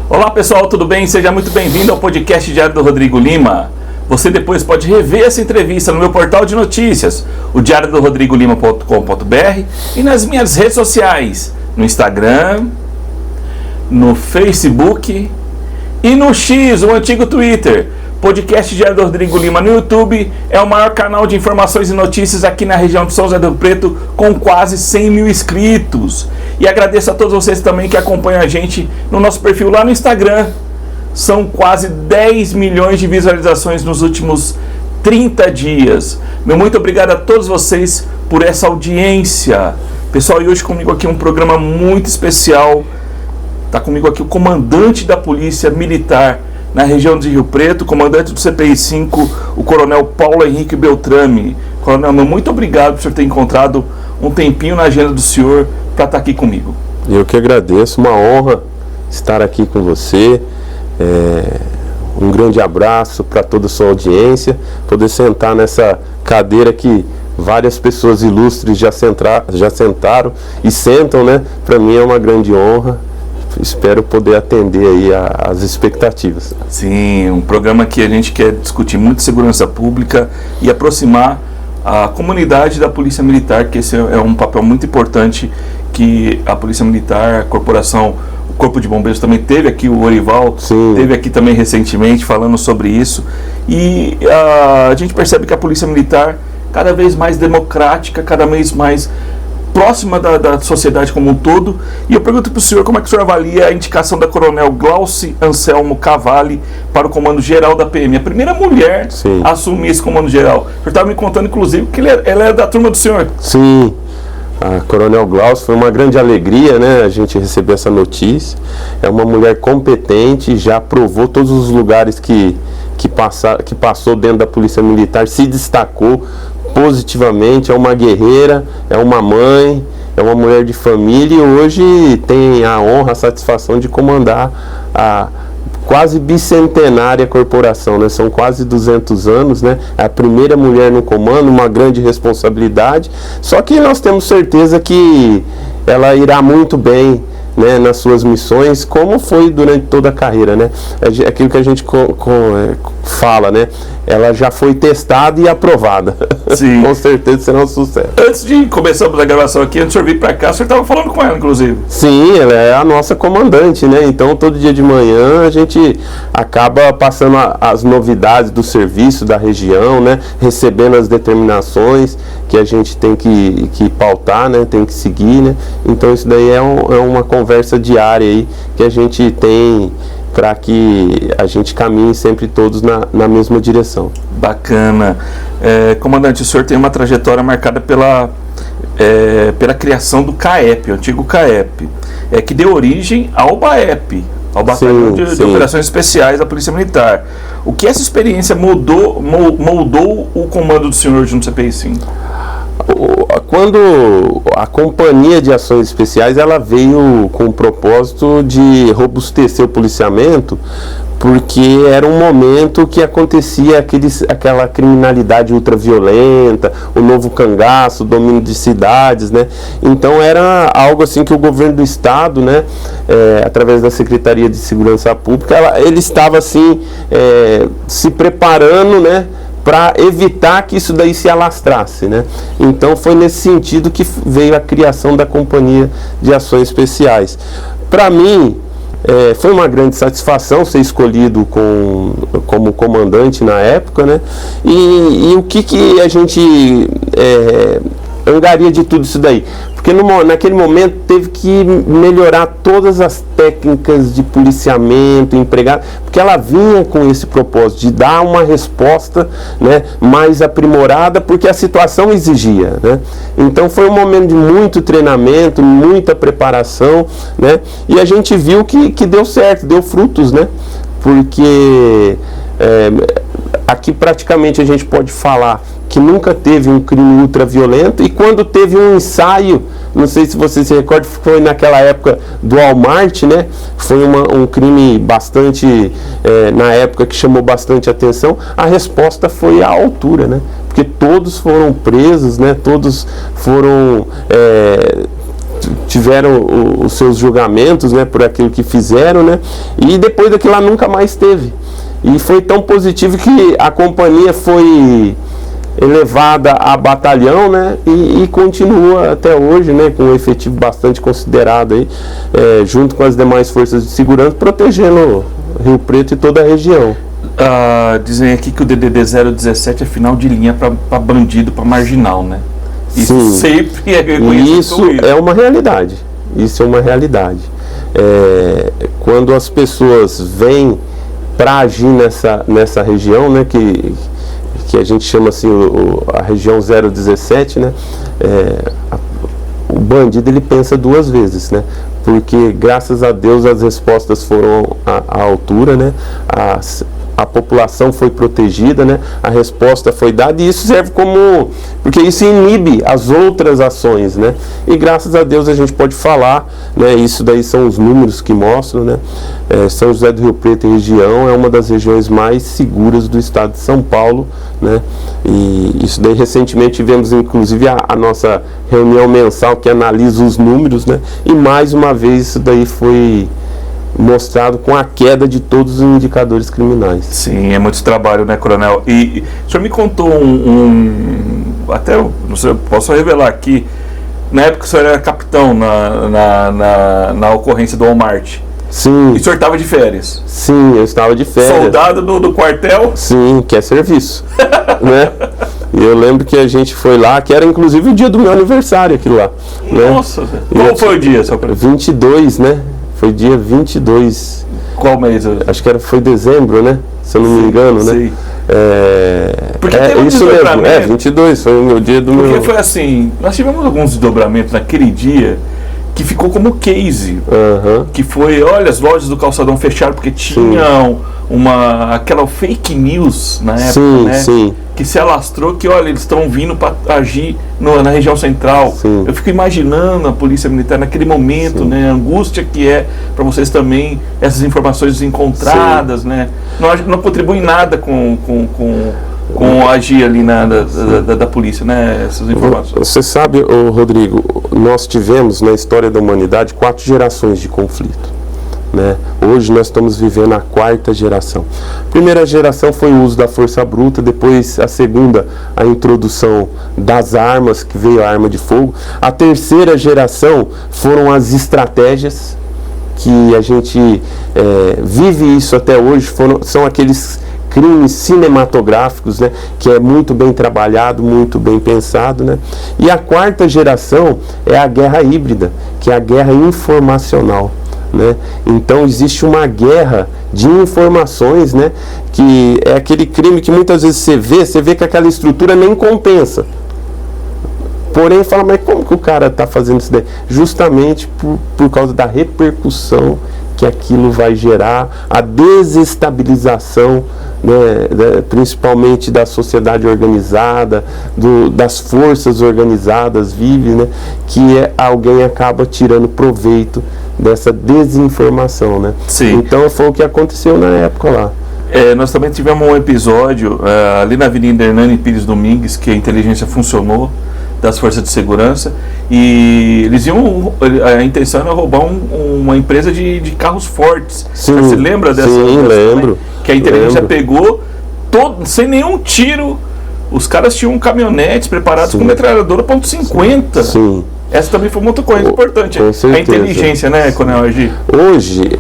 Olá pessoal, tudo bem? Seja muito bem-vindo ao podcast Diário do Rodrigo Lima. Você depois pode rever essa entrevista no meu portal de notícias, o diariodorodrigolima.com.br, e nas minhas redes sociais, no Instagram, no Facebook e no X, o antigo Twitter. Podcast Diário do Rodrigo Lima no YouTube é o maior canal de informações e notícias aqui na região de São José do Rio Preto, com quase 100 mil inscritos. E agradeço a todos vocês também que acompanham a gente no nosso perfil lá no Instagram. São quase 10 milhões de visualizações nos últimos 30 dias. Meu muito obrigado a todos vocês por essa audiência. Pessoal, e hoje comigo aqui um programa muito especial. Está comigo aqui o comandante da Polícia Militar na região de Rio Preto, comandante do CPI-5, o Coronel Paulo Henrique Beltrame. Coronel, muito obrigado por o senhor ter encontrado um tempinho na agenda do senhor para estar aqui comigo. Eu que agradeço, uma honra estar aqui com você. Um grande abraço para toda a sua audiência, poder sentar nessa cadeira que várias pessoas ilustres já sentaram e sentam, né? Para mim é uma grande honra. Espero poder atender aí as expectativas. Sim, um programa que a gente quer discutir muito segurança pública e aproximar a comunidade da Polícia Militar, que esse é um papel muito importante que a Polícia Militar, a corporação, o Corpo de Bombeiros também teve aqui, o Orival teve aqui também recentemente falando sobre isso. E a gente percebe que a Polícia Militar cada vez mais democrática, cada vez mais próxima da sociedade como um todo. E eu pergunto para o senhor como é que o senhor avalia a indicação da Coronel Glauci Anselmo Cavalli para o Comando Geral da PM, a primeira mulher a assumir esse Comando Geral. O senhor estava me contando, inclusive, que ela é da turma do senhor. Sim, a Coronel Glauci, foi uma grande alegria, né, a gente receber essa notícia. É uma mulher competente, já provou todos os lugares que passou dentro da Polícia Militar, se destacou positivamente, é uma guerreira, é uma mãe, é uma mulher de família e hoje tem a honra, a satisfação de comandar a quase bicentenária corporação, né? São quase 200 anos, né? É a primeira mulher no comando, uma grande responsabilidade, só que nós temos certeza que ela irá muito bem, né, nas suas missões, como foi durante toda a carreira, né? É aquilo que a gente fala, né? Ela já foi testada e aprovada. Sim. Com certeza será um sucesso. Antes de começarmos a gravação aqui, antes de eu vir para cá, o senhor estava falando com ela, inclusive. Sim, ela é a nossa comandante, né? Então, todo dia de manhã a gente acaba passando as novidades do serviço, da região, né? Recebendo as determinações que a gente tem que pautar, né? Tem que seguir, né? Então, isso daí é uma conversa diária aí que a gente tem para que a gente caminhe sempre todos na mesma direção. Bacana. Comandante, o senhor tem uma trajetória marcada pela criação do CAEP, o antigo CAEP, que deu origem ao BAEP, ao Batalhão de Operações Especiais da Polícia Militar. O que essa experiência moldou o comando do senhor junto ao CPI-5? Quando a Companhia de Ações Especiais ela veio com o propósito de robustecer o policiamento, porque era um momento que acontecia aquela criminalidade ultraviolenta, o novo cangaço, o domínio de cidades, né? Então era algo assim que o governo do estado, né, através da Secretaria de Segurança Pública, ele estava assim se preparando, né, para evitar que isso daí se alastrasse, né? Então foi nesse sentido que veio a criação da Companhia de Ações Especiais. Para mim, foi uma grande satisfação ser escolhido como comandante na época, né? E o que a gente angaria de tudo isso daí? Porque naquele momento teve que melhorar todas as técnicas de policiamento, empregado, porque ela vinha com esse propósito de dar uma resposta, né, mais aprimorada, porque a situação exigia, né? Então foi um momento de muito treinamento, muita preparação, né? E a gente viu que deu certo, deu frutos, né? Porque aqui praticamente a gente pode falar que nunca teve um crime ultraviolento, e quando teve um ensaio, não sei se você se recorda, foi naquela época do Walmart, né? Foi um crime bastante, na época, que chamou bastante atenção. A resposta foi à altura, né? Porque todos foram presos, né? Todos foram... tiveram os seus julgamentos, né, por aquilo que fizeram, né? E depois daquilo lá nunca mais teve. E foi tão positivo que a companhia foi elevada a batalhão, né, e continua até hoje, né, com um efetivo bastante considerado aí, junto com as demais forças de segurança, protegendo Rio Preto e toda a região. Dizem aqui que o DDD 017 é final de linha para bandido, para marginal, né? Isso Sim. sempre é reconhecido. Isso é uma realidade. Isso é uma realidade. Quando as pessoas vêm para agir nessa região, né, que a gente chama assim a região 017, né, o bandido ele pensa duas vezes, né, porque graças a Deus as respostas foram à altura, né, a população foi protegida, né, a resposta foi dada, e isso serve como... porque isso inibe as outras ações, né, e graças a Deus a gente pode falar, né, isso daí são os números que mostram, né, São José do Rio Preto e região é uma das regiões mais seguras do estado de São Paulo, né, e isso daí recentemente tivemos inclusive a nossa reunião mensal que analisa os números, né, e mais uma vez isso daí foi mostrado com a queda de todos os indicadores criminais. Sim, é muito trabalho, né, coronel? E o senhor me contou até, não sei, posso revelar aqui, na época o senhor era capitão na ocorrência do Walmart. Sim. E o senhor estava de férias? Sim, eu estava de férias. Soldado do quartel? Sim, que é serviço. Né? E eu lembro que a gente foi lá, que era inclusive o dia do meu aniversário aquilo lá. Nossa, né? Qual foi o dia, seu presidente? 22, né? Foi dia 22. Qual mês? Acho que foi dezembro, né? Se eu não me engano, né? Porque teve um isso mesmo, 22, foi o meu dia do meu... Porque foi assim, nós tivemos alguns desdobramentos naquele dia que ficou como case, que foi, olha, as lojas do Calçadão fecharam porque tinham aquela fake news na época, né? Sim. Que se alastrou que, olha, eles estão vindo para agir na região central. Sim. Eu fico imaginando a polícia militar naquele momento, né? A angústia que é para vocês também essas informações encontradas, né? Não contribui nada com agir ali da polícia, né? Essas informações. Você sabe, Rodrigo, nós tivemos na história da humanidade 4 gerações de conflito, né? Hoje nós estamos vivendo a 4ª geração. A primeira geração foi o uso da força bruta, depois a segunda, a introdução das armas, que veio a arma de fogo. A 3ª geração foram as estratégias, que a gente vive isso até hoje, são aqueles crimes cinematográficos, né, que é muito bem trabalhado, muito bem pensado, né? E a 4ª geração é a guerra híbrida, que é a guerra informacional, né? Então existe uma guerra de informações, né, que é aquele crime que muitas vezes você vê que aquela estrutura nem compensa. Porém, fala, mas como que o cara está fazendo isso daí? Justamente por causa da repercussão que aquilo vai gerar, a desestabilização, né, principalmente da sociedade organizada, das forças organizadas vivas, né, que alguém acaba tirando proveito dessa desinformação, né? Sim. Então foi o que aconteceu na época lá. Nós também tivemos um episódio ali na Avenida Hernani Pires Domingues, que a inteligência funcionou, das forças de segurança, e eles a intenção era roubar uma empresa de carros fortes. Sim, você lembra dessa? Sim, lembro. Que a inteligência pegou, sem nenhum tiro, os caras tinham caminhonetes preparados com metralhadora .50. Sim. Essa também foi uma outra coisa importante. Com certeza. A inteligência, né, Coronel Agi? Hoje,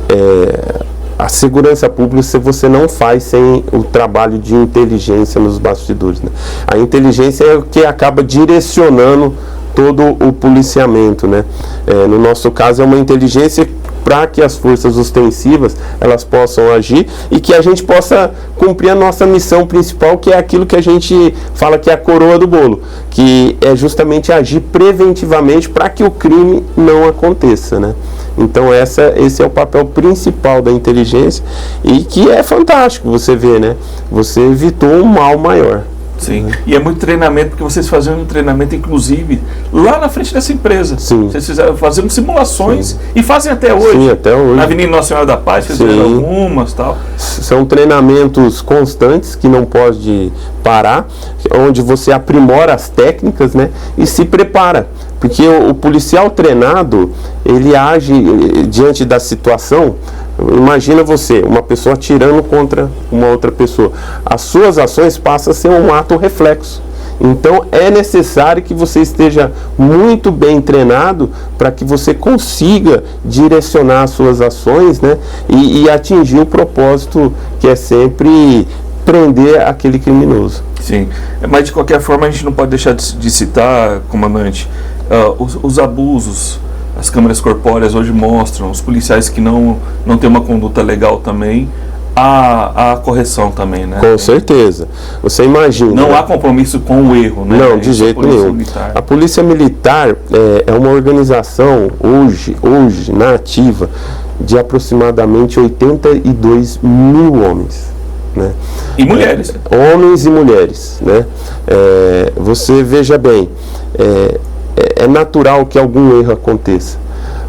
a segurança pública você não faz sem o trabalho de inteligência nos bastidores, né? A inteligência é o que acaba direcionando todo o policiamento, né? No nosso caso é uma inteligência para que as forças ostensivas elas possam agir e que a gente possa cumprir a nossa missão principal, que é aquilo que a gente fala que é a coroa do bolo, que é justamente agir preventivamente para que o crime não aconteça, né? Então esse é o papel principal da inteligência e que é fantástico você ver, né? Você evitou um mal maior. Sim, e é muito treinamento, porque vocês faziam um treinamento, inclusive, lá na frente dessa empresa. Sim. Vocês fazendo simulações e fazem até hoje. Sim, até hoje. Na Avenida Nossa Senhora da Paz, fizeram algumas e tal. São treinamentos constantes que não pode parar, onde você aprimora as técnicas, né, e se prepara. Porque o policial treinado, ele age diante da situação. Imagina você, uma pessoa atirando contra uma outra pessoa. As suas ações passam a ser um ato reflexo. Então é necessário que você esteja muito bem treinado para que você consiga direcionar as suas ações, né, e atingir o propósito que é sempre prender aquele criminoso. Sim, mas de qualquer forma a gente não pode deixar de citar, comandante, os abusos. As câmeras corpóreas hoje mostram, os policiais que não têm uma conduta legal também, a correção também, né? Com certeza. Você imagina... Não há compromisso com o erro, né? Não, de jeito nenhum. A Polícia Militar é uma organização, hoje, na ativa, de aproximadamente 82 mil homens. Né? E mulheres. Homens e mulheres. Né? Você veja bem... É natural que algum erro aconteça,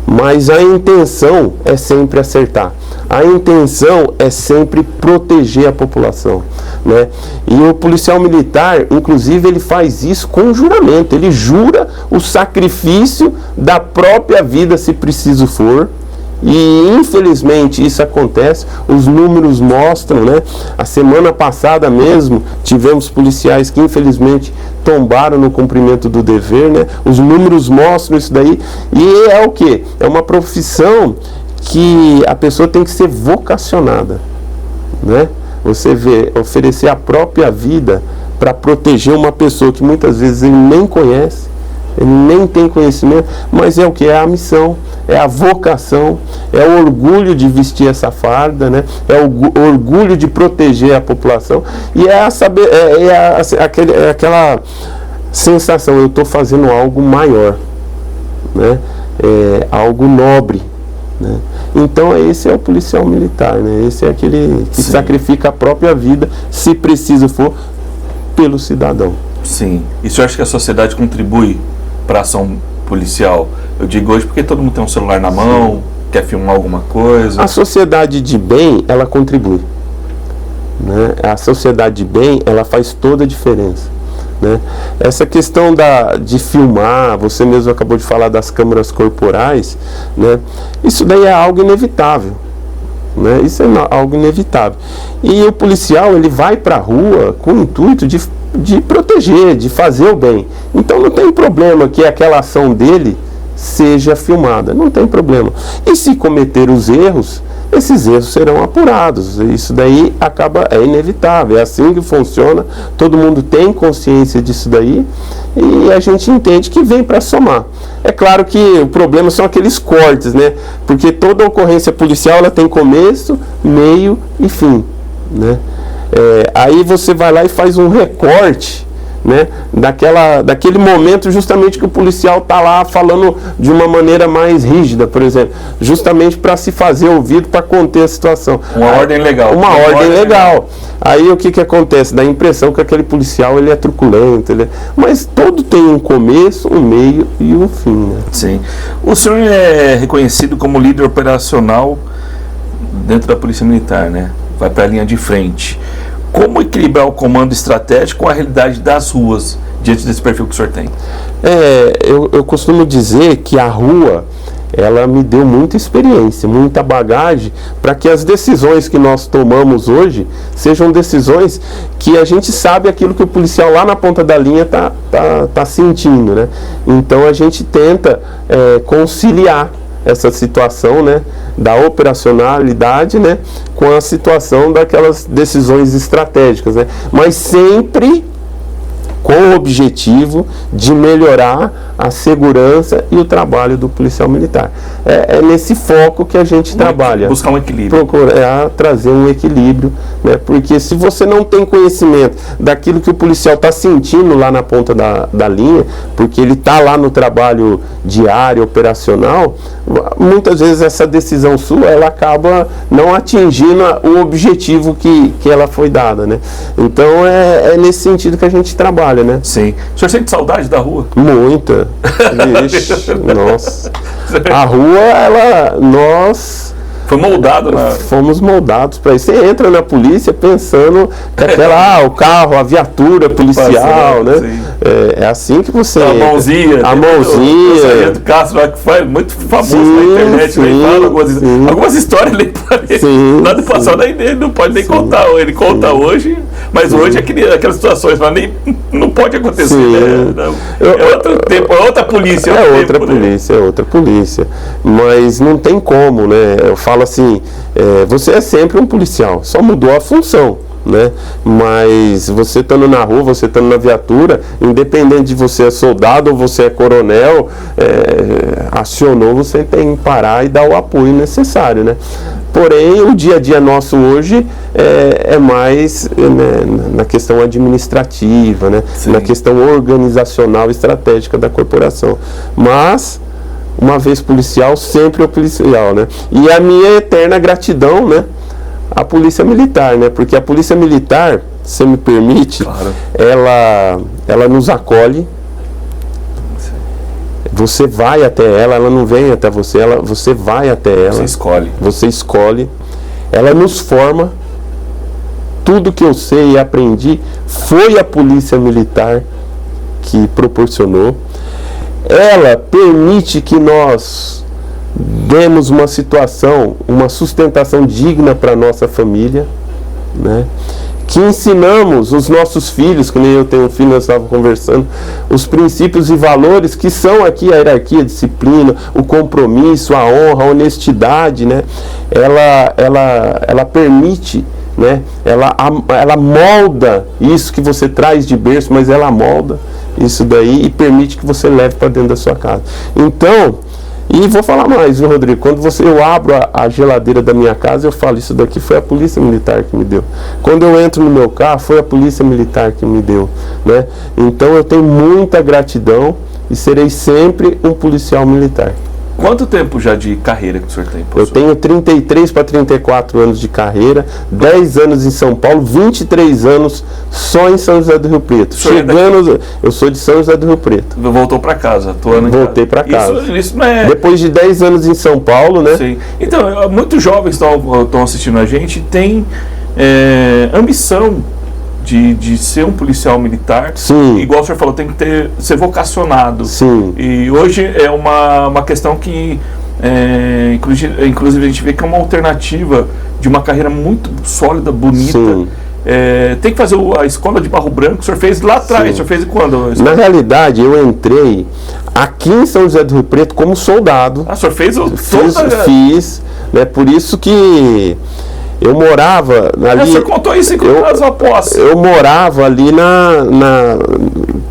mas a intenção é sempre acertar. A intenção é sempre proteger a população, né? E o policial militar, inclusive, ele faz isso com juramento. Ele jura o sacrifício da própria vida, se preciso for. E infelizmente isso acontece, os números mostram, né? A semana passada mesmo tivemos policiais que infelizmente tombaram no cumprimento do dever, né? Os números mostram isso daí. E é o que? É uma profissão que a pessoa tem que ser vocacionada, né? Você vê, oferecer a própria vida para proteger uma pessoa que muitas vezes ele nem conhece, ele nem tem conhecimento, mas é o que? É a missão, é a vocação, é o orgulho de vestir essa farda, né? É o orgulho de proteger a população e aquela sensação, eu estou fazendo algo maior, né? Algo nobre, né? Então esse é o policial militar, né? Esse é aquele que sacrifica a própria vida, se preciso for, pelo cidadão. Sim. E você acha que a sociedade contribui para a ação policial? Eu digo hoje porque todo mundo tem um celular na mão, quer filmar alguma coisa. A sociedade de bem, ela contribui, né? A sociedade de bem, ela faz toda a diferença, né? Essa questão de filmar, você mesmo acabou de falar das câmeras corporais, né? Isso daí é algo inevitável, né? Isso é algo inevitável. E o policial, ele vai para a rua com o intuito de proteger, de fazer o bem. Então não tem problema que aquela ação dele seja filmada, não tem problema. E se cometer os erros, esses erros serão apurados. Isso daí é inevitável, é assim que funciona, todo mundo tem consciência disso daí e a gente entende que vem para somar. É claro que o problema são aqueles cortes, né? Porque toda ocorrência policial ela tem começo, meio e fim, né? Aí você vai lá e faz um recorte, né, daquele momento justamente que o policial está lá falando de uma maneira mais rígida, por exemplo, justamente para se fazer ouvido, para conter a situação. Uma ordem legal. Uma ordem legal. Aí o que acontece? Dá a impressão que aquele policial ele é truculento, mas todo tem um começo, um meio e um fim, né? Sim. O senhor é reconhecido como líder operacional dentro da Polícia Militar, né? Vai para a linha de frente. Como equilibrar o comando estratégico com a realidade das ruas, diante desse perfil que o senhor tem? Eu costumo dizer que a rua, ela me deu muita experiência, muita bagagem, para que as decisões que nós tomamos hoje sejam decisões que a gente sabe aquilo que o policial lá na ponta da linha tá sentindo, né? Então a gente tenta conciliar essa situação, né, da operacionalidade, né, com a situação daquelas decisões estratégicas, né, mas sempre com o objetivo de melhorar a segurança e o trabalho do policial militar. É nesse foco que a gente trabalha. Buscar um equilíbrio. Procurar trazer um equilíbrio, né? Porque se você não tem conhecimento daquilo que o policial está sentindo lá na ponta da linha, porque ele está lá no trabalho diário, operacional, muitas vezes essa decisão sua, ela acaba não atingindo o objetivo que ela foi dada, né? Então é nesse sentido que a gente trabalha, né? Sim. O senhor sente saudade da rua? Muita. Vixe, nossa. A rua, nós foi moldado, fomos moldados para isso. Você entra na polícia pensando que o carro, a viatura policial, né? É assim que você a mãozinha. A mãozinha. Do Castro lá, que foi muito famoso na internet, né? Fala algumas histórias lá do passado, ele não pode nem contar. Ele conta hoje, mas hoje aquelas situações lá nem não pode acontecer, né? É outro tempo, é outra polícia. É outra polícia. Mas não tem como, né? Eu falo assim, você é sempre um policial, só mudou a função, né? Mas você estando na rua, você estando na viatura, independente de você é soldado ou você é coronel, acionou, você tem que parar e dar o apoio necessário, né? Porém, o dia a dia nosso hoje é mais na questão administrativa, né? Na questão organizacional e estratégica da corporação. Mas uma vez policial, sempre o policial, né? E a minha eterna gratidão, né? A Polícia Militar, né? Porque a Polícia Militar, se me permite, claro, ela nos acolhe. Você vai até ela não vem até você, você vai até ela. Você escolhe. Ela nos forma. Tudo que eu sei e aprendi foi a Polícia Militar que proporcionou. Ela permite que nós demos uma situação, uma sustentação digna para a nossa família, né? Que ensinamos os nossos filhos, que nem eu tenho um filho, nós estávamos conversando, os princípios e valores que são aqui a hierarquia, a disciplina, o compromisso, a honra, a honestidade, né? Ela permite, né? Ela molda isso que você traz de berço, mas ela molda isso daí e permite que você leve para dentro da sua casa. Então, e vou falar mais, viu, Rodrigo? Quando eu abro a geladeira da minha casa, eu falo, isso daqui foi a Polícia Militar que me deu. Quando eu entro no meu carro, foi a Polícia Militar que me deu, né? Então eu tenho muita gratidão e serei sempre um policial militar. Quanto tempo já de carreira que o senhor tem, professor? Eu tenho 33 para 34 anos de carreira, 10 anos em São Paulo, 23 anos só em São José do Rio Preto. Eu sou de São José do Rio Preto. Voltou para casa, atuando em casa. Voltei para casa. Isso não é... Depois de 10 anos em São Paulo, né? Sim. Então, muitos jovens estão assistindo a gente, têm ambição de ser um policial militar. Sim. Igual o senhor falou, tem que ser vocacionado. Sim. E hoje é uma questão que inclusive a gente vê que é uma alternativa de uma carreira muito sólida, bonita. Sim. Tem que fazer a escola de Barro Branco. O senhor fez lá atrás. Sim. O senhor fez quando? Na realidade, eu entrei aqui em São José do Rio Preto como soldado. O senhor fez? Fiz, né? Por isso que eu morava ali. Você contou isso após. Eu morava ali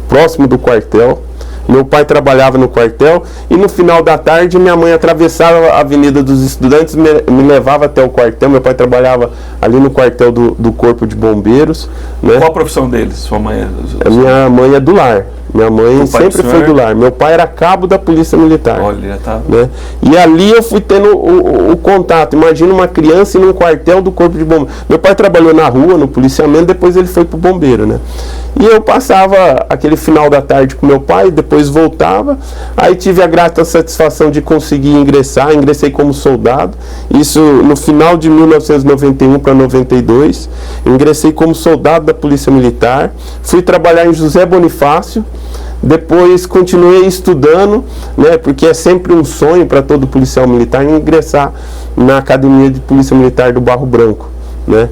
próximo do quartel. Meu pai trabalhava no quartel e no final da tarde minha mãe atravessava a Avenida dos Estudantes, me levava até o quartel. Meu pai trabalhava ali no quartel do Corpo de Bombeiros, né? Qual a profissão deles? Sua mãe Minha mãe é do lar. Minha mãe sempre foi do lar. Meu pai era cabo da Polícia Militar. Olha, tá. Né? E ali eu fui tendo o contato. Imagina uma criança em um quartel do Corpo de Bombeiros. Meu pai trabalhou na rua, no policiamento, depois ele foi pro bombeiro, né? E eu passava aquele final da tarde com meu pai, depois voltava. Aí tive a grata satisfação de conseguir ingressar. Ingressei como soldado. Isso no final de 1991 para 92. Ingressei como soldado da Polícia Militar. Fui trabalhar em José Bonifácio. Depois continuei estudando, né, porque é sempre um sonho para todo policial militar ingressar na Academia de Polícia Militar do Barro Branco, né?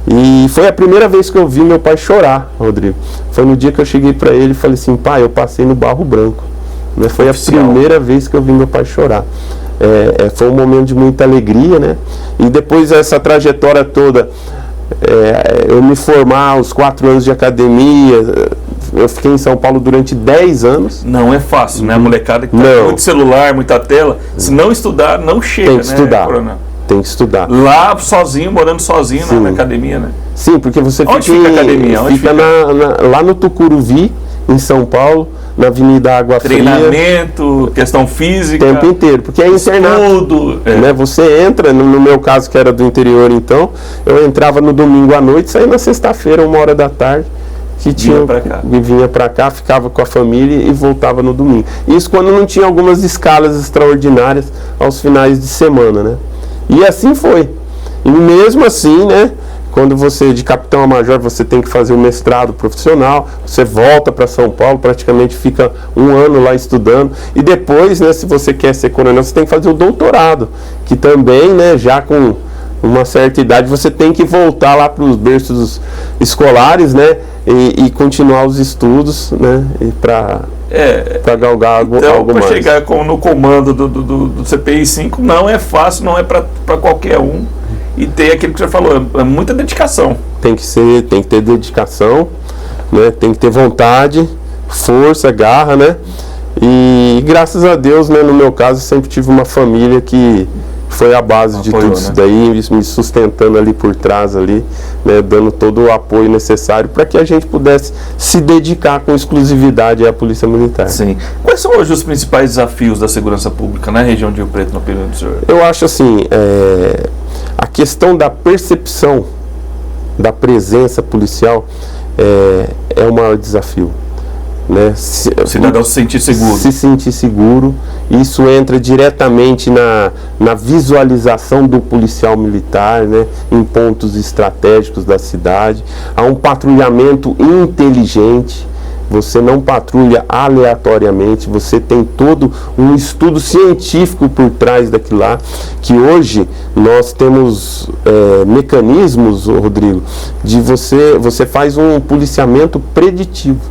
E foi a primeira vez que eu vi meu pai chorar, Rodrigo. Foi no dia que eu cheguei para ele e falei assim: pai, eu passei no Barro Branco, né? Foi a primeira vez que eu vi meu pai chorar. Foi um momento de muita alegria, né? E depois essa trajetória toda, eu me formar aos 4 anos de academia, Eu fiquei em São Paulo durante 10 anos. Não é fácil, né? A molecada que tá com muito celular, muita tela, se não estudar, não chega, tem que estudar. Coronel? Tem que estudar. Lá sozinho, morando sozinho na academia, né? Sim, porque você Onde fica a academia? Fica lá no Tucuruvi, em São Paulo, na Avenida Água Fria. Treinamento, questão física. O tempo inteiro, porque é internato. Tudo. Né? Você entra, no meu caso que era do interior então, eu entrava no domingo à noite, saía na sexta-feira, 1h da tarde, vinha pra cá, ficava com a família e voltava no domingo. Isso quando não tinha algumas escalas extraordinárias aos finais de semana, né? E assim foi. E mesmo assim, né? Quando você, de capitão a major, você tem que fazer o mestrado profissional, você volta para São Paulo, praticamente fica 1 ano lá estudando, e depois, né, se você quer ser coronel, você tem que fazer o doutorado, que também, né, já com uma certa idade, você tem que voltar lá para os berços escolares, né, e continuar os estudos, né, e para galgar algo mais. Para chegar no comando do CPI 5 não é fácil, não é para qualquer um. E tem aquilo que você falou, é muita dedicação. Tem que ter dedicação, né? Tem que ter vontade, força, garra, né? E graças a Deus, né, no meu caso, sempre tive uma família que foi a base de tudo isso daí, me sustentando ali por trás, ali, né, dando todo o apoio necessário para que a gente pudesse se dedicar com exclusividade à Polícia Militar. Sim. Quais são hoje os principais desafios da segurança pública na região de Rio Preto, na opinião do senhor? Eu acho assim, a questão da percepção da presença policial é o maior desafio. Né? O cidadão se sentir seguro. Se sentir seguro. Isso entra diretamente na visualização do policial militar, né? Em pontos estratégicos da cidade. Há um patrulhamento inteligente. Você não patrulha aleatoriamente, você tem todo um estudo científico por trás daquilo lá, que hoje nós temos mecanismos, Rodrigo, de você faz um policiamento preditivo.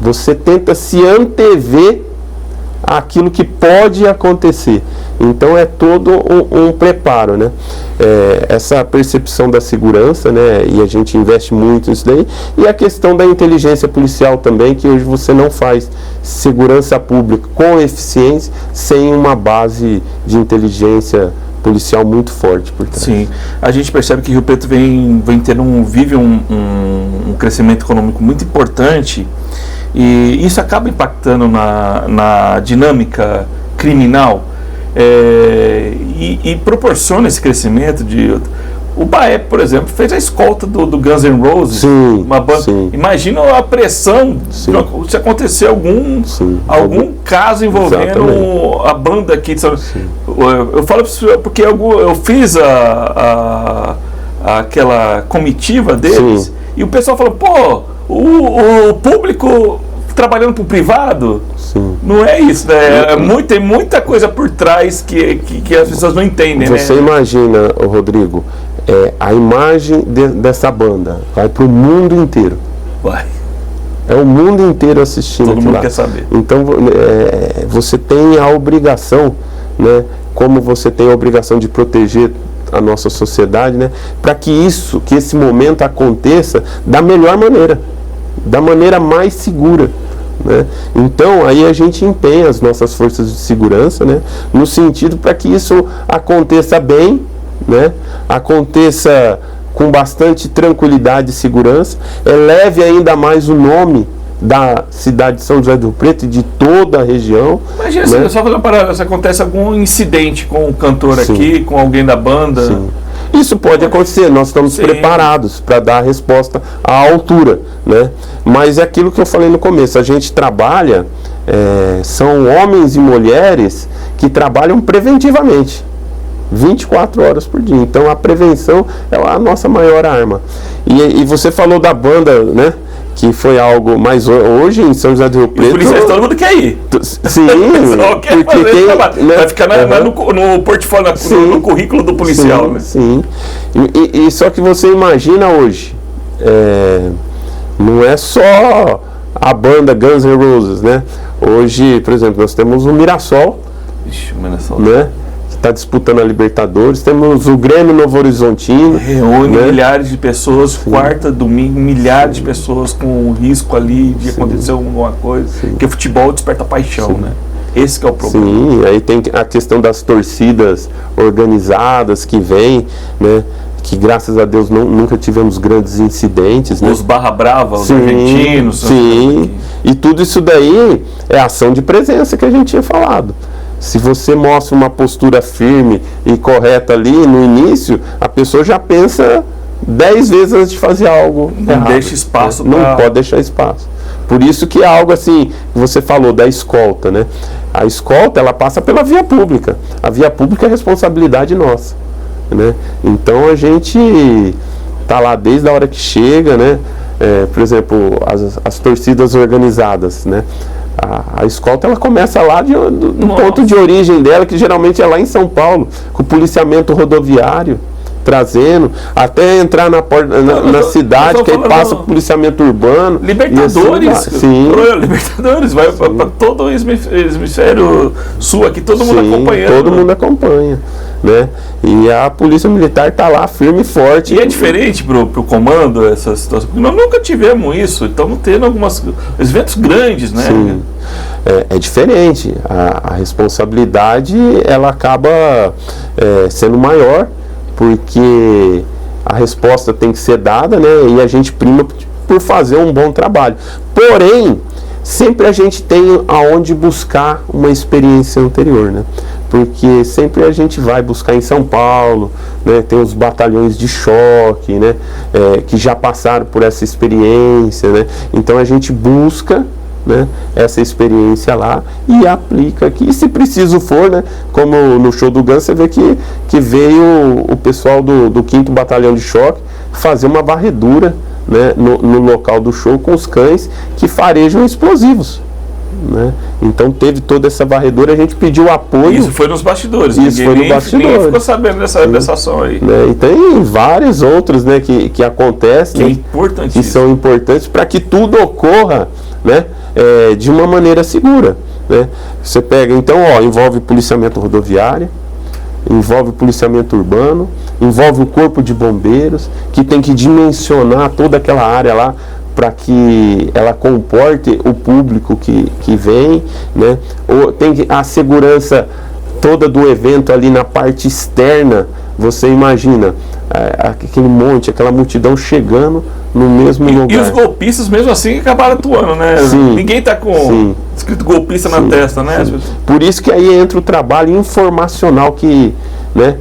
Você tenta se antever aquilo que pode acontecer. Então é todo um preparo, né? Essa percepção da segurança, né? E a gente investe muito nisso daí. E a questão da inteligência policial também, que hoje você não faz segurança pública com eficiência sem uma base de inteligência policial muito forte por trás. Sim, a gente percebe que Rio Preto vive um crescimento econômico muito importante. E isso acaba impactando na dinâmica criminal e proporciona esse crescimento o BAEP, por exemplo, fez a escolta do Guns N' Roses. Sim, uma banda. Sim. Imagina a pressão se acontecer algum caso envolvendo a banda aqui de São Paulo. Eu falo porque eu fiz aquela comitiva deles. Sim. E o pessoal falou, pô, o público trabalhando para o privado, não é isso, né? Tem muita coisa por trás que as pessoas não entendem. Você imagina, Rodrigo, a imagem dessa banda vai para o mundo inteiro. Vai. É o mundo inteiro assistindo. Todo mundo quer saber. Então, você tem a obrigação, né? Como você tem a obrigação de proteger a nossa sociedade, né? Para que esse momento aconteça da melhor maneira, da maneira mais segura, né? Então aí a gente empenha as nossas forças de segurança, né? No sentido para que isso aconteça bem, né? Aconteça com bastante tranquilidade e segurança, eleve ainda mais o nome da cidade de São José do Rio Preto e de toda a região. Imagina, né? Só fazer uma parada, se acontece algum incidente com o cantor aqui, com alguém da banda. Sim. Isso pode acontecer, nós estamos preparados para dar a resposta à altura, né? Mas é aquilo que eu falei no começo, a gente trabalha, são homens e mulheres que trabalham preventivamente, 24 horas por dia. Então a prevenção é a nossa maior arma. E você falou da banda, né? Que foi algo, mas hoje em São José do Rio Preto... policiais, todo mundo quer ir. Sim, quer fazer, né? Vai ficar no portfólio, no currículo do policial. Sim, né? E só que você imagina hoje, não é só a banda Guns N' Roses, né? Hoje, por exemplo, nós temos o Mirassol, Mirassol, né? está disputando a Libertadores. Temos o Grêmio Novo Horizontino. Reúne, né, milhares de pessoas, Sim. quarta, domingo, milhares de pessoas com risco ali de acontecer alguma coisa. Porque o futebol desperta paixão, né? Esse que é o problema. Sim, aí tem a questão das torcidas organizadas que vêm, né? Que graças a Deus nunca tivemos grandes incidentes, né? Os barra brava, os sim, argentinos. Sim, e tudo isso daí é ação de presença que a gente tinha falado. Se você mostra uma postura firme e correta ali no início, a pessoa já pensa 10 vezes antes de fazer algo Não errado. deixa espaço Não pra... pode deixar espaço. Por isso que é algo assim, que você falou da escolta, né? A escolta, ela passa pela via pública. A via pública é responsabilidade nossa, né? Então a gente tá lá desde a hora que chega, né? Por exemplo, as torcidas organizadas, né? A escolta, ela começa lá do ponto de origem dela, que geralmente é lá em São Paulo, com o policiamento rodoviário trazendo, até entrar na cidade, que aí passa o policiamento urbano. Libertadores, assim, sim. Libertadores, vai para todo o hemisfério sul aqui, todo mundo acompanhando. Todo mundo acompanha, né? E a polícia militar está lá firme e forte. E é diferente pro comando essa situação, porque nós nunca tivemos isso, estamos tendo alguns eventos grandes, né? Sim. É diferente, a responsabilidade ela acaba sendo maior, porque a resposta tem que ser dada, né? E a gente prima por fazer um bom trabalho. Porém, sempre a gente tem aonde buscar uma experiência anterior, né? Porque sempre a gente vai buscar em São Paulo, né? Tem os batalhões de choque, né? Que já passaram por essa experiência, né? Então a gente busca, né, essa experiência lá e aplica aqui, e se preciso for, né, como no show do Guns, você vê que veio o pessoal do 5º Batalhão de Choque fazer uma varredura, né, no local do show com os cães que farejam explosivos, né? Então teve toda essa varredura, a gente pediu apoio. Isso foi nos bastidores. Isso foi nos bastidores. Ninguém ficou sabendo dessa ação aí. Né? E tem vários outros, né, que acontecem, que são importantes para que tudo ocorra, né, de uma maneira segura, né? Você pega, então, envolve policiamento rodoviário, envolve policiamento urbano, envolve o corpo de bombeiros, que tem que dimensionar toda aquela área lá para que ela comporte o público que vem, né? Tem a segurança toda do evento ali na parte externa. Você imagina aquele monte, aquela multidão chegando no mesmo lugar. E os golpistas mesmo assim acabaram atuando, né? Sim. Ninguém tá com escrito golpista na testa, né? Sim. Por isso que aí entra o trabalho informacional que, né?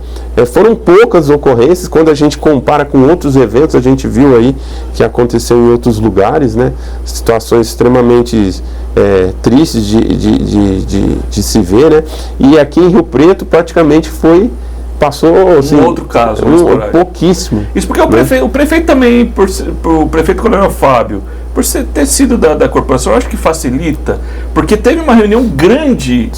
Foram poucas ocorrências. Quando a gente compara com outros eventos, a gente viu aí que aconteceu em outros lugares, né? Situações extremamente tristes de se ver, né? E aqui em Rio Preto praticamente passou assim, outro caso, pouquíssimo. Isso porque o prefeito também, o prefeito Coronel Fábio, por ter sido da corporação, eu acho que facilita, porque teve uma reunião grande,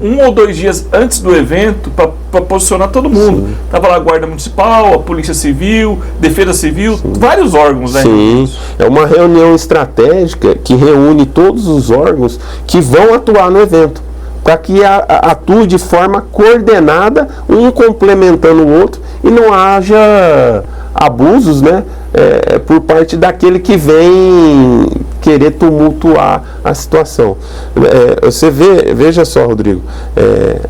um ou 2 dias antes do evento, para posicionar todo mundo. Tava lá a Guarda Municipal, a Polícia Civil, Defesa Civil, vários órgãos, né? Sim, é uma reunião estratégica que reúne todos os órgãos que vão atuar no evento, para que atue de forma coordenada, um complementando o outro, e não haja abusos, né, por parte daquele que vem querer tumultuar a situação. Você veja só, Rodrigo,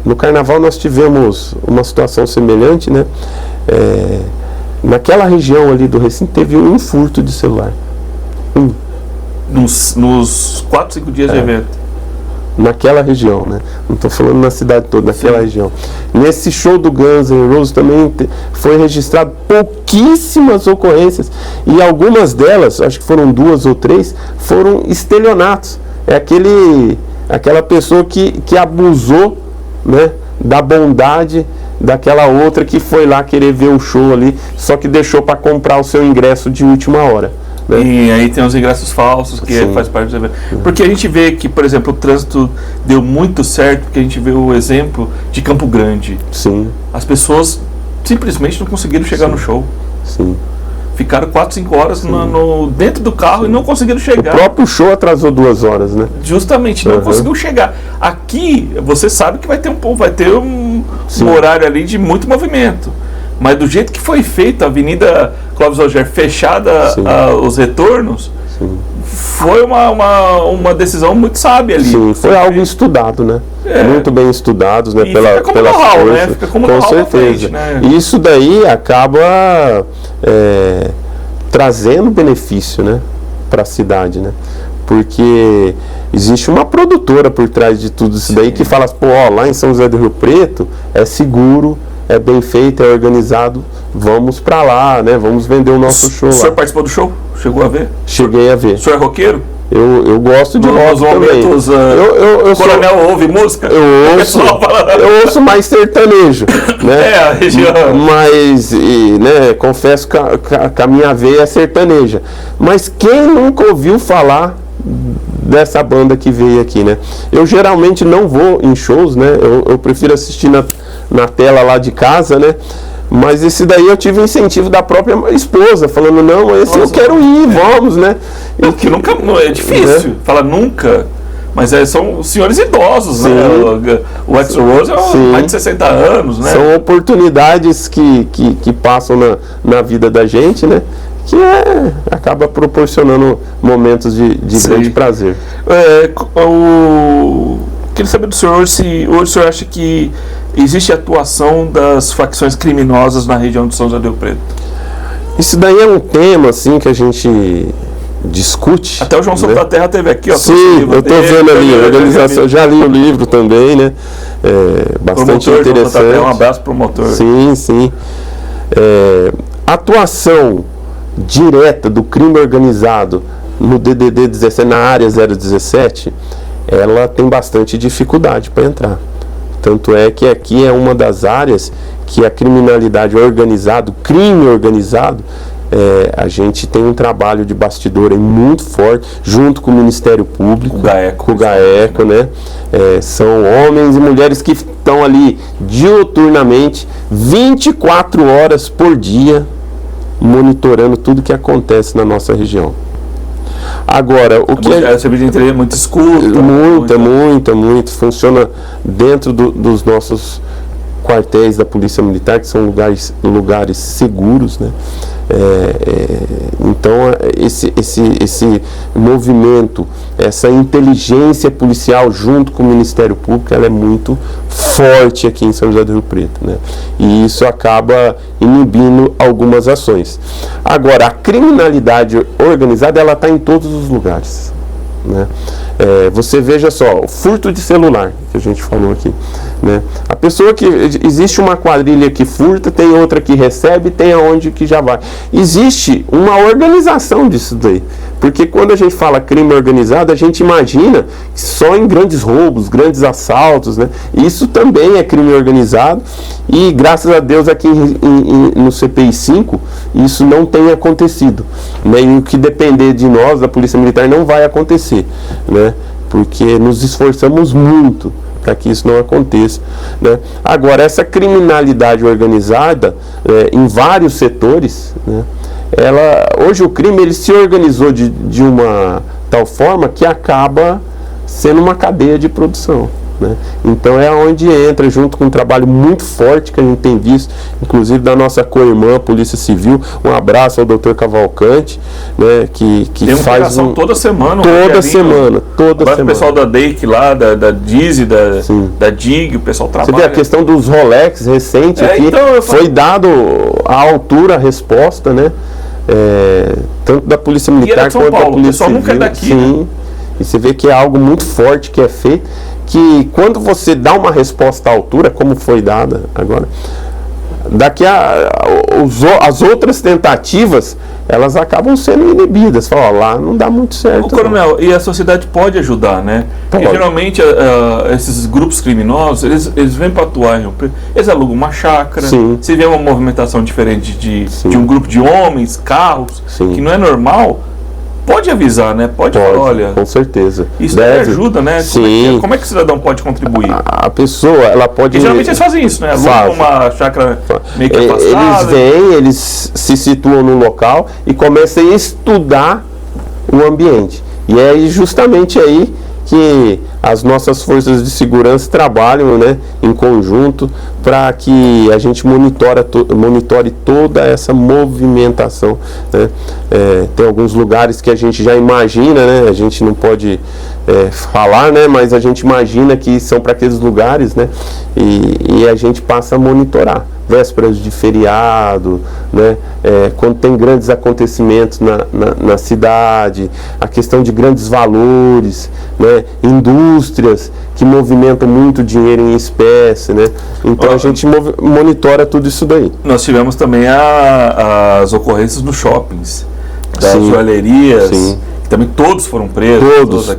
no Carnaval nós tivemos uma situação semelhante, né? Naquela região ali do recinto teve um furto de celular. Nos 4, 5 dias de evento. Naquela região, né? Não estou falando na cidade toda, naquela região. Nesse show do Guns N' Roses também foi registrado pouquíssimas ocorrências, e algumas delas, acho que foram 2 ou 3, foram estelionatos. É aquela pessoa que abusou, né, da bondade daquela outra que foi lá querer ver o show ali, só que deixou para comprar o seu ingresso de última hora. E aí tem os ingressos falsos, que faz parte do evento. Porque a gente vê que, por exemplo, o trânsito deu muito certo, porque a gente vê o exemplo de Campo Grande. Sim. As pessoas simplesmente não conseguiram chegar no show. Sim. ficaram 4, 5 horas dentro do carro e não conseguiram chegar. O próprio show atrasou 2 horas, né? Justamente, não conseguiu chegar. Aqui, você sabe que vai ter um horário ali de muito movimento. Mas do jeito que foi feito, a Avenida Clóvis Rogério fechada os retornos, foi uma decisão muito sábia ali. Sim, foi algo estudado, né? Muito bem estudados, né? Pela know-how, né? Fica como com know-how certeza. frente, né? Isso daí acaba trazendo benefício, né? Para a cidade, né? Porque existe uma produtora por trás de tudo isso daí que fala, pô, ó, lá em São José do Rio Preto é seguro, é bem feito, é organizado, vamos pra lá, né? Vamos vender o nosso show lá. O senhor participou do show? Chegou a ver? Cheguei a ver. O senhor é roqueiro? Eu gosto de rock também. Eu Coronel ouve música? Eu ouço mais sertanejo, né? A região. Mas, né, confesso que a minha veia é sertaneja. Mas quem nunca ouviu falar dessa banda que veio aqui, né? Eu geralmente não vou em shows, né? Eu prefiro assistir na tela lá de casa, né? Mas esse daí eu tive o incentivo da própria esposa, falando, não, esse eu quero ir, vamos, né? Porque nunca, é difícil falar nunca, mas são senhores idosos, né? O Axl Rose é mais de 60 anos, né? São oportunidades que passam na vida da gente, né? Que acaba proporcionando momentos de grande prazer. Queria saber do senhor se hoje o senhor acha que existe atuação das facções criminosas na região de São José do Rio Preto. Isso daí é um tema assim que a gente discute. Até o João Souto da Terra teve aqui, ó. Sim, eu estou vendo ali, a organização, já li o livro também, né? Bastante promotor, interessante. Terra, um abraço pro motor. Sim. Atuação direta do crime organizado no DDD 17, na área 017, ela tem bastante dificuldade para entrar. Tanto é que aqui é uma das áreas que a criminalidade organizada, o crime organizado, a gente tem um trabalho de bastidor aí muito forte, junto com o Ministério Público, com o GAECO, né? São homens e mulheres que estão ali diuturnamente, 24 horas por dia, monitorando tudo que acontece na nossa região. Agora, o que é muito escuta, muito funciona dentro dos nossos quartéis da Polícia Militar, que são lugares seguros, né? Então esse movimento, essa inteligência policial junto com o Ministério Público, ela é muito forte aqui em São José do Rio Preto, né? E isso acaba inibindo algumas ações. Agora, a criminalidade organizada, ela está em todos os lugares, né? Você veja só, o furto de celular que a gente falou aqui, né? A pessoa que existe uma quadrilha que furta, tem outra que recebe, tem aonde que já vai. Existe uma organização disso daí, porque quando a gente fala crime organizado, a gente imagina só em grandes roubos, grandes assaltos, né? Isso também é crime organizado e graças a Deus aqui no CPI 5 isso não tem acontecido, né? E o que depender de nós, da Polícia Militar, não vai acontecer, né? Porque nos esforçamos muito para que isso não aconteça, né? Agora, essa criminalidade organizada em vários setores, né? Hoje o crime ele se organizou de uma tal forma que acaba sendo uma cadeia de produção, né? Então é onde entra, junto com um trabalho muito forte que a gente tem visto, inclusive da nossa co-irmã, Polícia Civil. Um abraço ao Dr. Cavalcante, né, que tem faz toda semana. Toda semana. O pessoal da DEIC lá, da Dizzy, da DIG, o pessoal trabalha. Você vê a questão dos Rolex recente aqui, então foi dado à altura a resposta, né? Tanto da Polícia Militar quanto da Polícia Civil. Nunca é daqui, sim, né? E você vê que é algo muito forte que é feito, que quando você dá uma resposta à altura, como foi dada agora, daqui as outras tentativas, elas acabam sendo inibidas. Fala, lá não dá muito certo. Coronel, e a sociedade pode ajudar, né? Porque geralmente esses grupos criminosos, eles vêm para atuar, eles alugam uma chácara. Sim. Se vê uma movimentação diferente de um grupo de homens, carros, que não é normal, pode avisar, né? Pode falar, olha... Com certeza. Isso ajuda, né? Sim. Como é que o cidadão pode contribuir? A pessoa, ela pode... Porque geralmente eles fazem isso, né? Alugam uma chácara meio que afastada. Eles se situam no local e começam a estudar o ambiente. E é justamente aí que as nossas forças de segurança trabalham, né, em conjunto para que a gente monitore toda essa movimentação, né? Tem alguns lugares que a gente já imagina, né? A gente não pode falar, né? Mas a gente imagina que são para aqueles lugares, né? E a gente passa a monitorar. Vésperas de feriado, né? Quando tem grandes acontecimentos na cidade, a questão de grandes valores, né? Indústrias que movimentam muito dinheiro em espécie, né? Então a gente monitora tudo isso daí. Nós tivemos também as ocorrências nos shoppings, das joalherias. Sim. Também todos foram presos.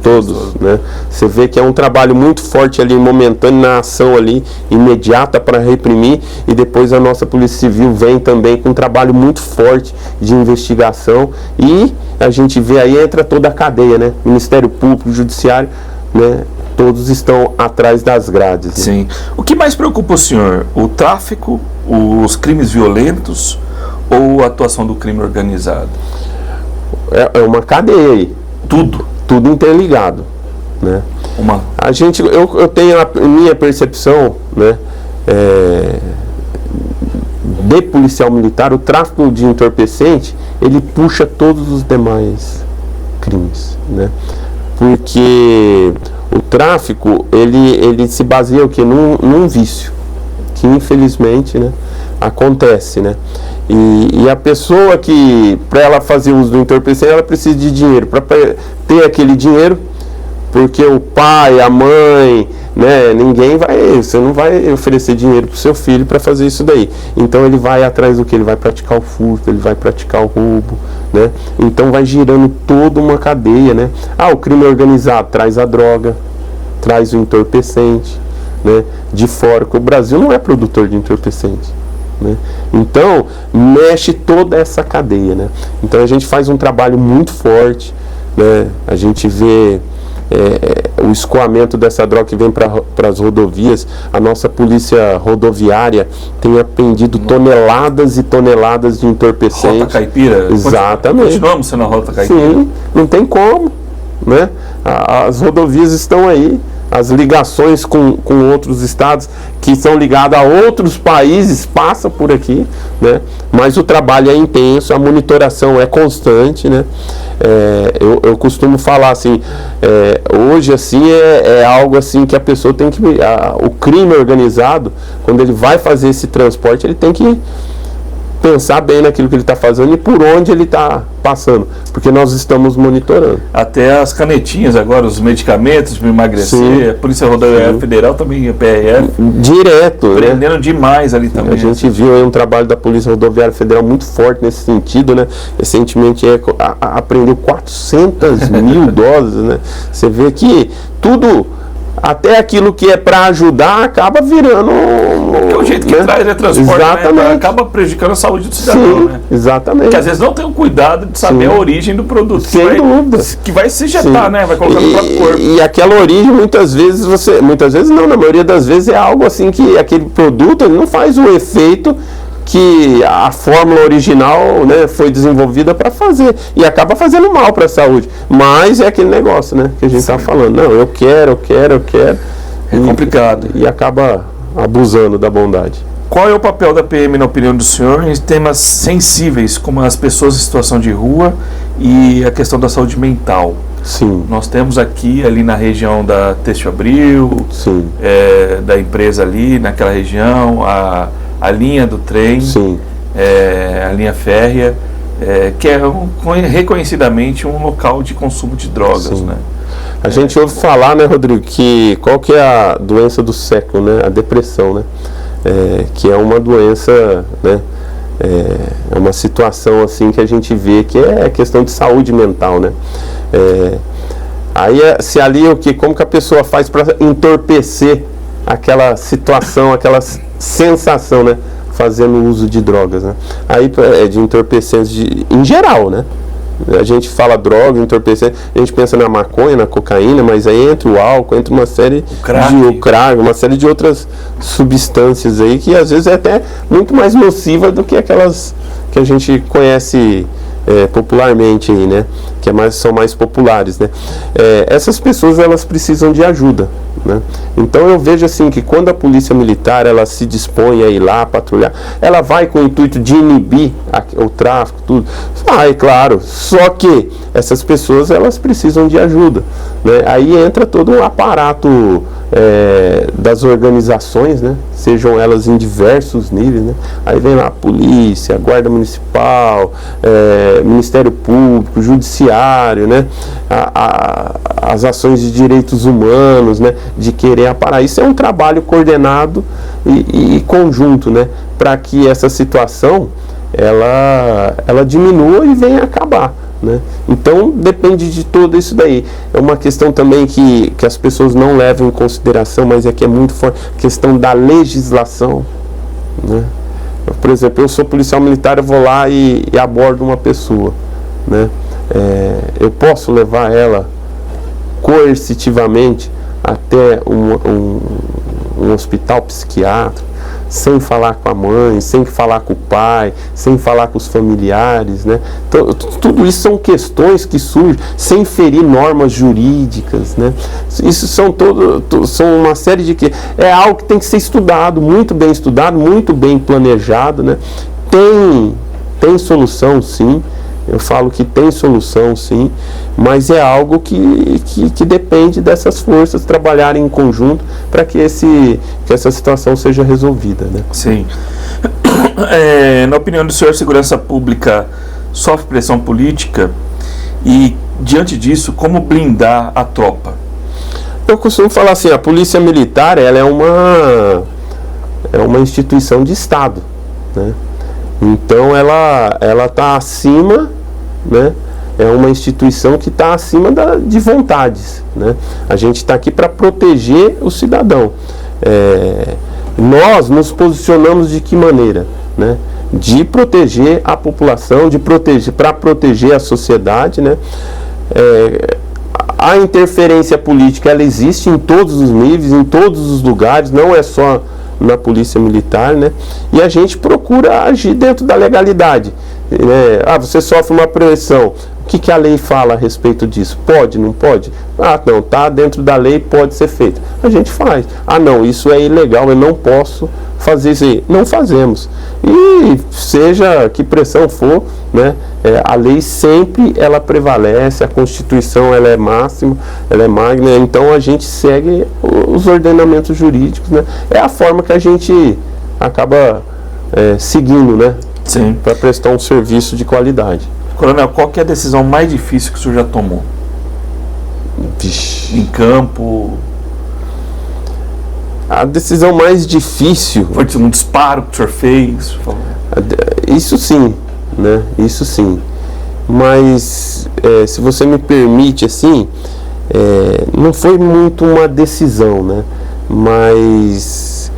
Todos, né? Você vê que é um trabalho muito forte ali, momentâneo, na ação ali, imediata para reprimir, e depois a nossa Polícia Civil vem também com um trabalho muito forte de investigação, e a gente vê aí, entra toda a cadeia, né? Ministério Público, Judiciário, né? Todos estão atrás das grades. Né? Sim. O que mais preocupa o senhor? O tráfico, os crimes violentos ou a atuação do crime organizado? É uma cadeia aí. Tudo interligado, né? Eu tenho a minha percepção, né? De policial militar, o tráfico de entorpecente, ele puxa todos os demais crimes, né? Porque o tráfico, ele se baseia o quê? Num vício, que infelizmente, né, acontece, né? E a pessoa que, para ela fazer uso do entorpecente, ela precisa de dinheiro. Para ter aquele dinheiro, porque o pai, a mãe, né, você não vai oferecer dinheiro para o seu filho para fazer isso daí. Então ele vai atrás do que? Ele vai praticar o furto, ele vai praticar o roubo, né? Então vai girando toda uma cadeia, né? O crime organizado traz a droga, traz o entorpecente, né, de fora, porque o Brasil não é produtor de entorpecente. Né? Então, mexe toda essa cadeia, né? Então a gente faz um trabalho muito forte, né? A gente vê o escoamento dessa droga que vem para as rodovias. A nossa polícia rodoviária tem apreendido toneladas e toneladas de entorpecente. Rota Caipira? Exatamente. Continuamos sendo a Rota Caipira? Sim, não tem como, né? As rodovias estão aí. As ligações com outros estados que são ligados a outros países passam por aqui, né? Mas o trabalho é intenso, a monitoração é constante, né? Eu costumo falar assim, hoje assim é algo assim que a pessoa tem que... o crime organizado, quando ele vai fazer esse transporte, ele tem que pensar bem naquilo que ele está fazendo e por onde ele está passando, porque nós estamos monitorando. Até as canetinhas agora, os medicamentos para emagrecer. Sim. A Polícia Rodoviária Federal também, a PRF. Direto, prendendo, né? Demais ali também. A gente viu aí um trabalho da Polícia Rodoviária Federal muito forte nesse sentido, né? Recentemente apreendeu 400 mil doses, né? Você vê que tudo... Até aquilo que é para ajudar acaba virando... Porque o jeito que traz é transporte, né? Acaba prejudicando a saúde do cidadão, sim, né? Exatamente. Porque às vezes não tem o cuidado de saber a origem do produto. Sem dúvida. Que vai se injetar, né? Vai colocar no próprio corpo. E aquela origem, muitas vezes não, na maioria das vezes é algo assim que aquele produto ele não faz o efeito que a fórmula original, né, foi desenvolvida para fazer e acaba fazendo mal para a saúde, mas é aquele negócio, né, que a gente está falando, não, eu quero é complicado e acaba abusando da bondade. Qual é o papel da PM, na opinião do senhor, em temas sensíveis como as pessoas em situação de rua e a questão da saúde mental? Sim. Nós temos aqui, ali na região da Têxtil Abril, da empresa ali, naquela região, a linha do trem, a linha férrea, que é reconhecidamente um local de consumo de drogas, né? A gente ouve falar, né, Rodrigo, que qual que é a doença do século, né? A depressão, né? Que é uma doença, né? É uma situação assim que a gente vê que é questão de saúde mental, né? Aí se ali como que a pessoa faz para entorpecer aquela situação, aquela sensação, né? Fazendo uso de drogas, né? Aí de entorpecentes em geral, né? A gente fala droga, entorpecente, a gente pensa na maconha, na cocaína, mas aí entra o álcool, entra uma série o crack, uma série de outras substâncias aí que às vezes é até muito mais nociva do que aquelas que a gente conhece popularmente aí, né? Que são mais populares, né? Essas pessoas, elas precisam de ajuda, né? Então eu vejo assim que quando a polícia militar ela se dispõe a ir lá patrulhar, ela vai com o intuito de inibir o tráfico, tudo. É claro, só que essas pessoas, elas precisam de ajuda, né? Aí entra todo um aparato das organizações, né? Sejam elas em diversos níveis, né? Aí vem lá a polícia, a guarda municipal, Ministério Público, Judiciário, né? As ações de direitos humanos, né? De querer aparar. Isso é um trabalho coordenado e conjunto, né? Para que essa situação ela diminua e venha a acabar, né? Então depende de tudo isso daí. É uma questão também que as pessoas não levam em consideração, mas que é muito forte, a questão da legislação, né? Por exemplo, eu sou policial militar, eu vou lá e abordo uma pessoa, né? Eu posso levar ela coercitivamente até um hospital psiquiátrico, sem falar com a mãe, sem falar com o pai, sem falar com os familiares, né? Então, tudo isso são questões que surgem sem ferir normas jurídicas, né? Isso são uma série de é algo que tem que ser estudado, muito bem planejado, né? Tem solução, sim. Eu falo que tem solução, sim, mas é algo que depende dessas forças trabalharem em conjunto para que essa situação seja resolvida, né? Sim. Na opinião do senhor, a segurança pública sofre pressão política e, diante disso, como blindar a tropa? Eu costumo falar assim, a polícia militar, ela é uma instituição de Estado, né? Então ela está acima, né? É uma instituição que está acima de vontades, né? A gente está aqui para proteger o cidadão. Nós nos posicionamos de que maneira, né? De proteger a população, para proteger a sociedade, né? A interferência política, ela existe em todos os níveis, em todos os lugares, não é só na polícia militar, né? E a gente procura agir dentro da legalidade, né? Você sofre uma pressão, o que a lei fala a respeito disso? Pode, não pode? Não, tá dentro da lei, pode ser feito. A gente faz. Não, isso é ilegal, eu não posso fazer isso aí. Não fazemos. E seja que pressão for, né? A lei sempre ela prevalece, a Constituição ela é máxima, ela é magna, então a gente segue os ordenamentos jurídicos, né? É a forma que a gente acaba seguindo, né? Sim. Para prestar um serviço de qualidade. Coronel, qual que é a decisão mais difícil que o senhor já tomou? Vixe. Em campo? A decisão mais difícil... Foi um disparo que o senhor fez? Isso sim, né? Isso sim. Mas, se você me permite, assim, não foi muito uma decisão, né? Mas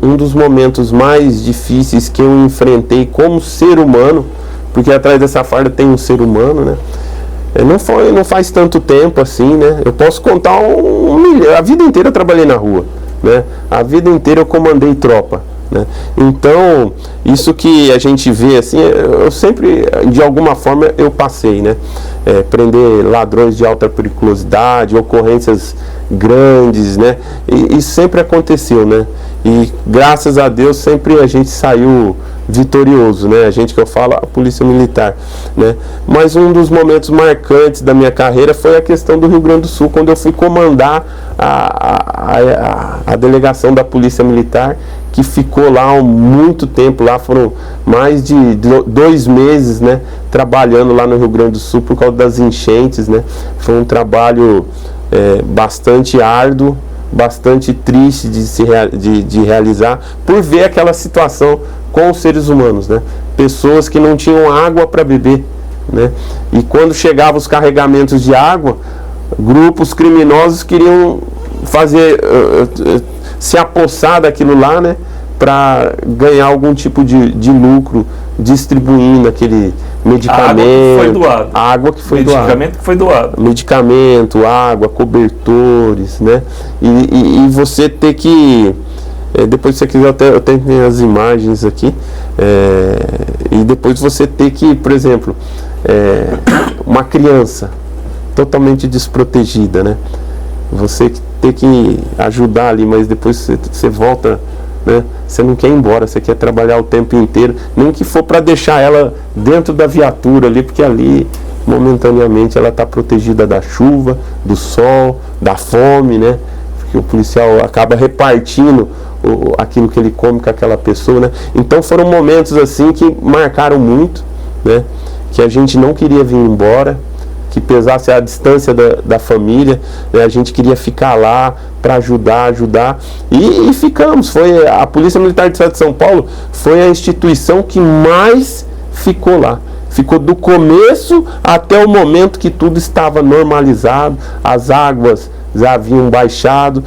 um dos momentos mais difíceis que eu enfrentei como ser humano, porque atrás dessa farda tem um ser humano, né? Não faz tanto tempo assim, né? Eu posso contar a vida inteira eu trabalhei na rua, né? A vida inteira eu comandei tropa, né? Então, isso que a gente vê assim, eu sempre, de alguma forma, eu passei, né? Prender ladrões de alta periculosidade, ocorrências grandes, né? E isso sempre aconteceu, né? E graças a Deus sempre a gente saiu vitorioso, né? A gente que eu falo, a polícia militar, né? Mas um dos momentos marcantes da minha carreira foi a questão do Rio Grande do Sul, quando eu fui comandar a delegação da polícia militar, que ficou lá há muito tempo, lá foram mais de 2 meses, né? Trabalhando lá no Rio Grande do Sul por causa das enchentes, né? Foi um trabalho bastante árduo, bastante triste de realizar, por ver aquela situação com os seres humanos, né? Pessoas que não tinham água para beber, né? E quando chegavam os carregamentos de água, grupos criminosos queriam se apossar daquilo lá, né? Para ganhar algum tipo de lucro distribuindo medicamento, água que foi doada. Medicamento que foi doado. Medicamento, água, cobertores, né? E você ter que... depois, se você quiser, eu tenho as imagens aqui. E depois você ter que, por exemplo, uma criança totalmente desprotegida, né? Você ter que ajudar ali, mas depois você volta, né? Você não quer ir embora, você quer trabalhar o tempo inteiro, nem que for para deixar ela dentro da viatura ali, porque ali momentaneamente ela está protegida da chuva, do sol, da fome, né? Porque o policial acaba repartindo aquilo que ele come com aquela pessoa, né? Então foram momentos assim que marcaram muito, né? Que a gente não queria vir embora, que pesasse a distância da família, né? A gente queria ficar lá para ajudar e ficamos. Foi a Polícia Militar do Estado de São Paulo foi a instituição que mais ficou lá. Ficou do começo até o momento que tudo estava normalizado, as águas já haviam baixado,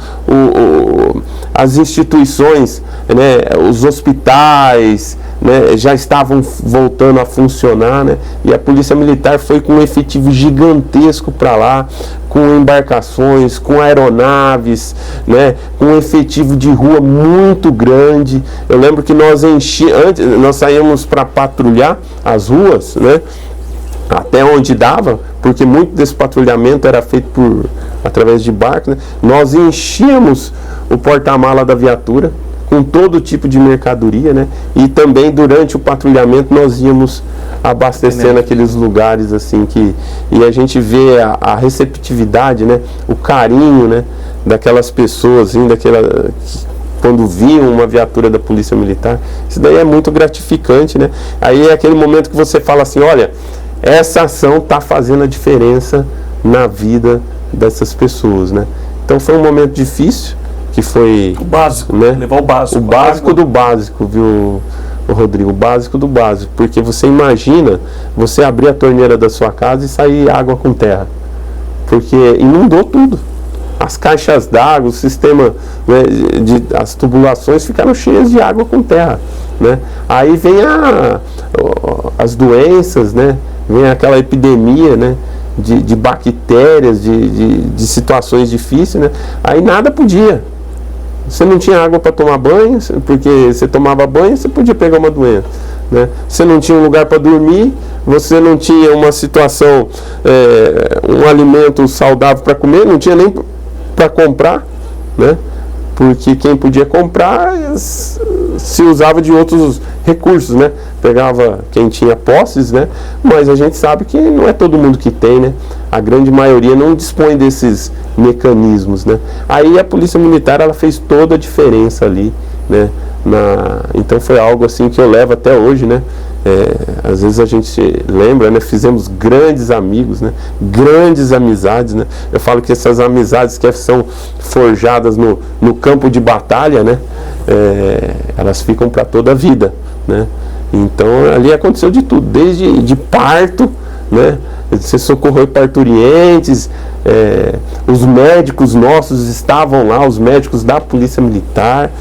as instituições, né, os hospitais, né, já estavam voltando a funcionar, né, e a Polícia Militar foi com um efetivo gigantesco para lá, com embarcações, com aeronaves, né, com um efetivo de rua muito grande. Eu lembro que nós saíamos para patrulhar as ruas, né, até onde dava, porque muito desse patrulhamento era feito através de barco, né? Nós enchíamos o porta-mala da viatura com todo tipo de mercadoria, né? E também durante o patrulhamento nós íamos abastecendo aqueles lugares assim e a gente vê a receptividade, né? O carinho, né? Daquelas pessoas, assim, quando viam uma viatura da Polícia Militar. Isso daí é muito gratificante, né? Aí é aquele momento que você fala assim, olha, essa ação está fazendo a diferença na vida dessas pessoas, né? Então foi um momento difícil, que foi... O básico, né? Levar o básico. O básico do básico, viu, Rodrigo? O básico do básico. Porque você imagina você abrir a torneira da sua casa e sair água com terra. Porque inundou tudo. As caixas d'água, o sistema, né, as tubulações ficaram cheias de água com terra, né? Aí vem as doenças, né? Vem aquela epidemia, né? De bactérias, de situações difíceis, né? Aí nada podia. Você não tinha água para tomar banho, porque você tomava banho, você podia pegar uma doença, né? Você não tinha um lugar para dormir, você não tinha uma situação, um alimento saudável para comer, não tinha nem para comprar, né? Porque quem podia comprar se usava de outros recursos, né? Pegava quem tinha posses, né? Mas a gente sabe que não é todo mundo que tem, né? A grande maioria não dispõe desses mecanismos, né? Aí a Polícia Militar, ela fez toda a diferença ali, né? Então foi algo assim que eu levo até hoje, né? Às vezes a gente lembra, né? Fizemos grandes amigos, né? Grandes amizades, né? Eu falo que essas amizades que são forjadas no campo de batalha, né? Elas ficam para toda a vida, né? Então ali aconteceu de tudo, desde de parto, né? Você socorreu parturientes, os médicos nossos estavam lá, os médicos da Polícia Militar,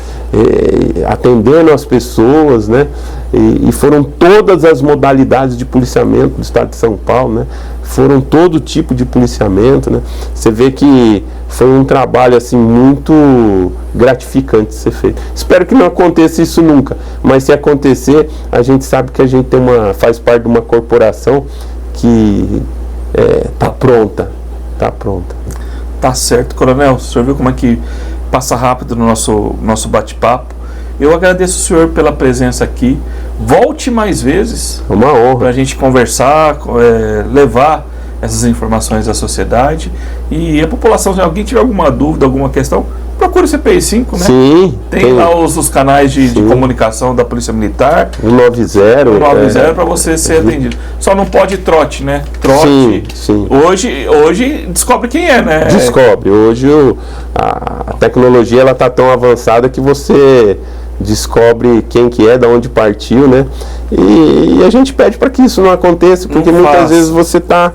atendendo as pessoas, né? E foram todas as modalidades de policiamento do Estado de São Paulo, né? Foram todo tipo de policiamento, né? Você vê que foi um trabalho assim muito gratificante de ser feito. Espero que não aconteça isso nunca, mas se acontecer, a gente sabe que a gente faz parte de uma corporação que tá pronta. Tá certo, Coronel. O senhor viu como é que passa rápido no nosso bate-papo. Eu agradeço o senhor pela presença aqui. Volte mais vezes. É uma honra. Para a gente conversar, levar essas informações à sociedade. E a população, se alguém tiver alguma dúvida, alguma questão, procure o CPI 5, né? Sim. Tem lá os canais de comunicação da Polícia Militar. 190. Para você ser atendido. Só não pode trote, né? Trote. Sim. Hoje descobre quem é, né? Descobre. Hoje a tecnologia ela tá tão avançada que você descobre quem que é, de onde partiu, né? E a gente pede para que isso não aconteça, porque muitas vezes você está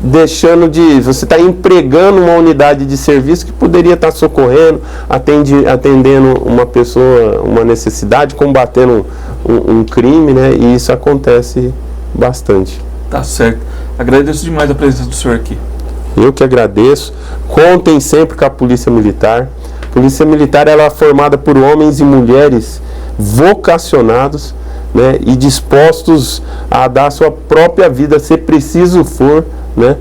você está empregando uma unidade de serviço que poderia estar socorrendo, atendendo uma pessoa, uma necessidade, combatendo um crime, né? E isso acontece bastante. Tá certo. Agradeço demais a presença do senhor aqui. Eu que agradeço. Contem sempre com a Polícia Militar. A Polícia Militar ela é formada por homens e mulheres vocacionados, né, e dispostos a dar a sua própria vida, se preciso for, né,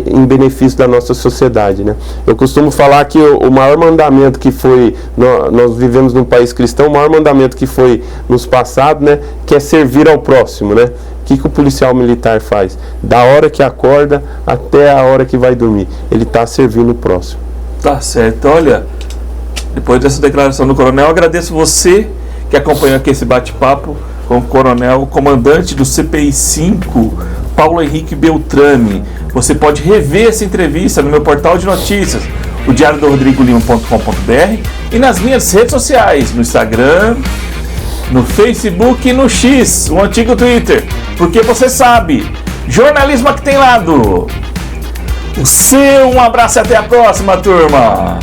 em benefício da nossa sociedade, né. Eu costumo falar que o maior mandamento que foi, nós vivemos num país cristão, o maior mandamento que foi nos passados, né, que é servir ao próximo, né. O que o policial militar faz? Da hora que acorda até a hora que vai dormir, ele está servindo o próximo. Tá certo. Olha, depois dessa declaração do coronel, eu agradeço você que acompanhou aqui esse bate-papo com o coronel, comandante do CPI 5, Paulo Henrique Beltrame. Você pode rever essa entrevista no meu portal de notícias, o diariodorrodrigolima.com.br, e nas minhas redes sociais, no Instagram, no Facebook e no X, o antigo Twitter. Porque você sabe, jornalismo aqui tem lado. O seu, um abraço e até a próxima, turma!